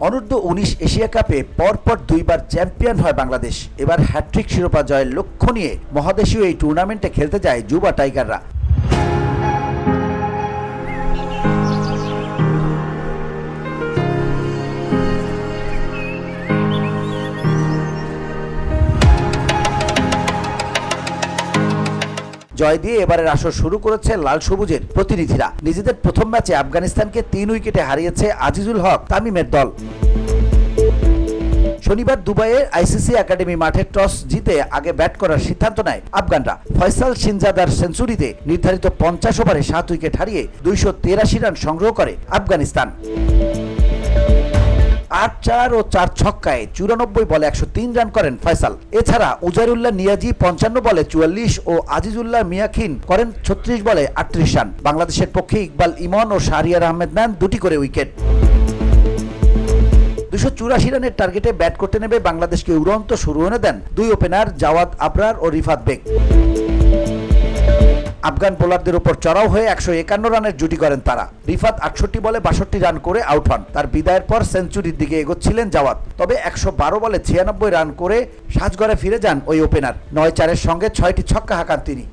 অনূর্ধ্ব-19 Asia কাপে পরপর 2বার champion হয় বাংলাদেশ। এবার হ্যাট্রিক শিরোপা জয়ের লক্ষ্য নিয়ে মহাদেশীয় এই টুর্নামেন্টে খেলতে যায় যুবা টাইগাররা। জয় দিয়ে এবারের আসর শুরু করেছে লাল সবুজের প্রতিনিধিরা। নিজেদের প্রথম ম্যাচে আফগানিস্তানকে 3 উইকেটে হারিয়েছে আজিজুল হক তামিমের দল। শনিবার দুবাইয়ের আইসিসি একাডেমি মাঠে টস জিতে আগে ব্যাট করার সিদ্ধান্ত নেয় আফগানরা। ফয়সাল শিনজাদার সেঞ্চুরিতে নির্ধারিত 50 ওভারে 7 উইকেট হারিয়ে 283 রান সংগ্রহ করে আফগানিস্তান। 8-4 ও 4 ছক্কায় 94 বলে 103 রান করেন ফয়সাল। এছাড়া উজাইরুল্লাহ নিয়াজি 55 বলে 44 ও আজিজুল্লাহ মিয়াখিন করেন 36 বলে 38 রান। বাংলাদেশের পক্ষে ইকবাল ইমন ও শাহরিয়ার আহমেদ নেন 2টি করে উইকেট। 284 রানের টার্গেটে ব্যাট করতে নেমে বাংলাদেশকে উড়ন্ত শুরু এনে দেন 2 ওপেনার জাওয়াদ আবরার ও রিফাত বেগ। আফগান বোলারদের উপর চড়াও হয়ে 151 রানের জুটি করেন তারা। রিফাত 68 বলে 62 রান করে আউট হন। তার বিদায়ের পর সেঞ্চুরির দিকে এগোচ্ছিলেন জাওয়াদ, তবে 112 বলে 96 রান করে সাজঘরে ফিরে যান ওই ওপেনার। 9-4-এর সঙ্গে 6টি ছক্কা হাঁকান তিনি।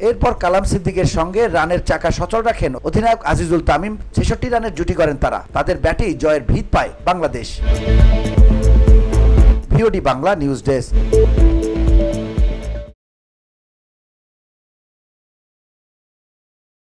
এরপর কালাম সিদ্দিকের সঙ্গে রানের চাকা সচল রাখেন অধিনায়ক আজিজুল তামিম। 66 রানের জুটি করেন তারা। তাদের ব্যাটেই জয়ের ভিত পায় Bangladesh. VOD Bangla news desk.